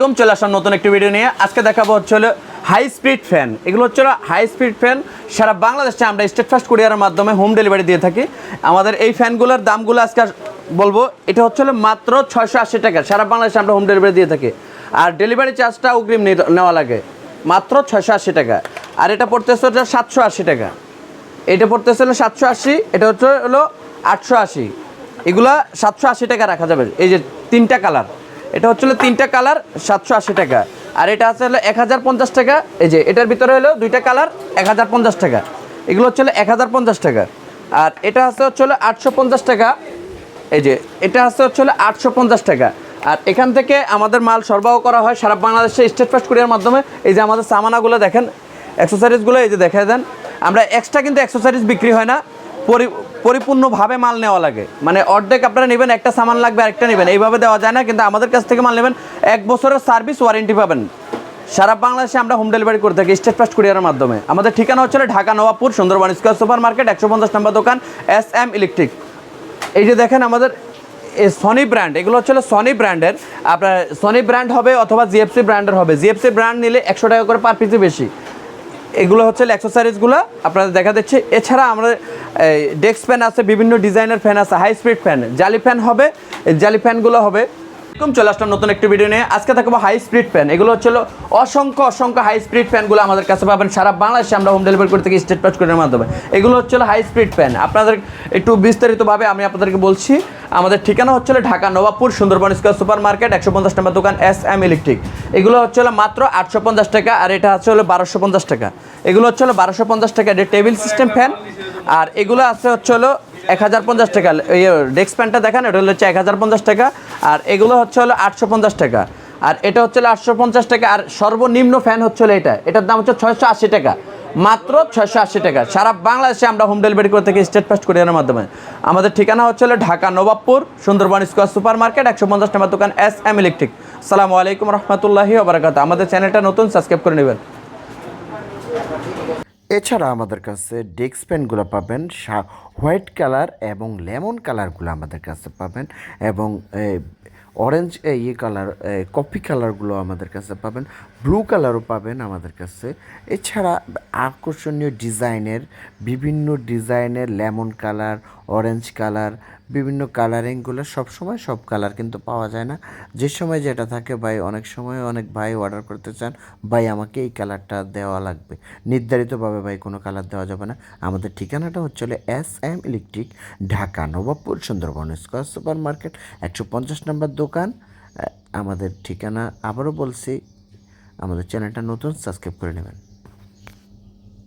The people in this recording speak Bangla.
চলে আসলাম নতুন একটি ভিডিও নিয়ে। আজকে দেখাবো হচ্ছে হাই স্পিড ফ্যান। এগুলো হচ্ছে হাই স্পিড ফ্যান। সারা বাংলাদেশে আমরা স্টেট ফাস্ট কুরিয়ারের মাধ্যমে হোম ডেলিভারি দিয়ে থাকি। আমাদের এই ফ্যানগুলোর দামগুলো আজকে বলবো। এটা হচ্ছে মাত্র 680 টাকা। সারা বাংলাদেশে আমরা হোম ডেলিভারি দিয়ে থাকি। আর ডেলিভারি চার্জটা অগ্রিম নেওয়া লাগে মাত্র 680 টাকা। আর এটা পড়তেছে 780 টাকা। এটা পড়তেছে 780, এটা হচ্ছে 880। এগুলা 780 টাকা রাখা যাবে। এই যে তিনটা কালার, এটা হচ্ছে তিনটা কালার 780 টাকা। আর এটা আছে 1050 টাকা। এই যে এটার ভিতরে হলো দুইটা কালার 1050 টাকা। এগুলো হচ্ছে 1050 টাকা। আর এটা আছে হচ্ছে 850 টাকা। এই যে এটা আছে হচ্ছে 850 টাকা। আর এখান থেকে আমাদের মাল সরবরাহ করা হয় সারা বাংলাদেশে স্টেট ফাস্ট কুরিয়ার মাধ্যমে। এই যে আমাদের সামানাগুলো দেখেন, অ্যাক্সেসরিজগুলো এই যে দেখা দেন। আমরা এক্সট্রা কিন্তু অ্যাক্সেসরিজ বিক্রি হয় না, পরিপূর্ণভাবে মাল নেওয়া লাগে। মানে অর্ধেক আপনারা নেবেন, একটা সামান লাগবে আরেকটা নেবেন, এইভাবে দেওয়া যায় না। কিন্তু আমাদের কাছ থেকে মাল নেবেন, 1 বছরের সার্ভিস ওয়ারেন্টি পাবেন। সারা বাংলাদেশে আমরা হোম ডেলিভারি করে থাকি স্টেট ফাস্ট কুরিয়ারের মাধ্যমে। আমাদের ঠিকানা হচ্ছে Dhaka Nawabpur Sundarban square super market 150 নম্বর দোকান SM ইলেকট্রিক। এই যে দেখেন আমাদের সনি ব্র্যান্ড, এগুলো হচ্ছে সনি ব্র্যান্ডের। আপনার সনি ব্র্যান্ড হবে অথবা GFC ব্র্যান্ডের হবে। GFC ব্র্যান্ড নিলে 100 টাকা করে পার পিসে বেশি। এগুলো হচ্ছে অ্যাক্সেসরিজগুলো আপনাদের দেখা দিচ্ছে। এছাড়া আমাদের ডেস্ক ফ্যান আছে, বিভিন্ন ডিজাইনের ফ্যান আছে, হাই স্পিড ফ্যান, জালি ফ্যান হবে। এই জালি ফ্যানগুলো হবে। চলে আসলাম নতুন একটি ভিডিও নিয়ে। আজকে থাকবো হাই স্পিড ফ্যান। এগুলো হচ্ছে অসংখ্য হাই স্পিড ফ্যানগুলো আমাদের কাছে পাবেন। সারা বাংলাদেশে আমরা হোম ডেলিভারি করে থাকি স্টেট ফাস্ট কুরিয়ারের মাধ্যমে। এগুলো হচ্ছে হাই স্পিড ফ্যান। আপনাদের একটু বিস্তারিতভাবে আমি আপনাদেরকে বলছি। আমাদের ঠিকানা হচ্ছে Dhaka Nawabpur Sundarban square super market 150 নম্বর দোকান SM ইলেকট্রিক। এগুলো হচ্ছে মাত্র 850 টাকা। আর এটা হচ্ছে 1250 টাকা। এগুলো হচ্ছে 1250 টাকা। এটা টেবিল সিস্টেম ফ্যান। আর এগুলো আছে হচ্ছে 1050 টাকা। এই ডেস্ক ফ্যানটা দেখেন, এটা হচ্ছে 1050 টাকা। আর এগুলো হচ্ছে 850 টাকা। আর এটা হচ্ছে 850 টাকা। আর সর্বনিম্ন ফ্যান হচ্ছে এটার দাম হচ্ছে 680 টাকা। মাত্র 680 টাকা। সারা বাংলাদেশে আমরা হোম ডেলিভারি করে থাকি স্টেট ফাস্ট কুরিয়ারের মাধ্যমে। আমাদের ঠিকানা হচ্ছে Dhaka Nawabpur Sundarban square super market 150 নম্বর দোকান SM ইলেকট্রিক। আসসালামু আলাইকুম রহমতুল্লাহি ওয়া বারাকাতুহু। আমাদের চ্যানেলটা নতুন, সাবস্ক্রাইব করে নেবেন। এছাড়া আমাদের কাছে ডেস্ক ফ্যানগুলো পাবেন হোয়াইট কালার এবং লেমন কালারগুলো আমাদের কাছে পাবেন, এবং অরেঞ্জ কালার, কফি কালারগুলো আমাদের কাছে পাবেন, ব্লু কালারও পাবেন আমাদের কাছে। এছাড়া আকর্ষণীয় ডিজাইনের, বিভিন্ন ডিজাইনের লেমন কালার, অরেঞ্জ কালার, বিভিন্ন কালারিংগুলো সবসময় সব কালার কিন্তু পাওয়া যায় না। যে সময় যেটা থাকে ভাই, অনেক সময় অনেক ভাই অর্ডার করতে চান, ভাই আমাকে এই কালারটা দেওয়া লাগবে, নির্ধারিতভাবে ভাই কোনো কালার দেওয়া যাবে না। আমাদের ঠিকানাটা হচ্ছে SM electric, Dhaka Nawabpur Sundarban square super market 150 নম্বর দোকান। আমাদের ঠিকানা আবারও বলছি, আমাদের চ্যানেলটা নতুন, সাবস্ক্রাইব করে নেবেন।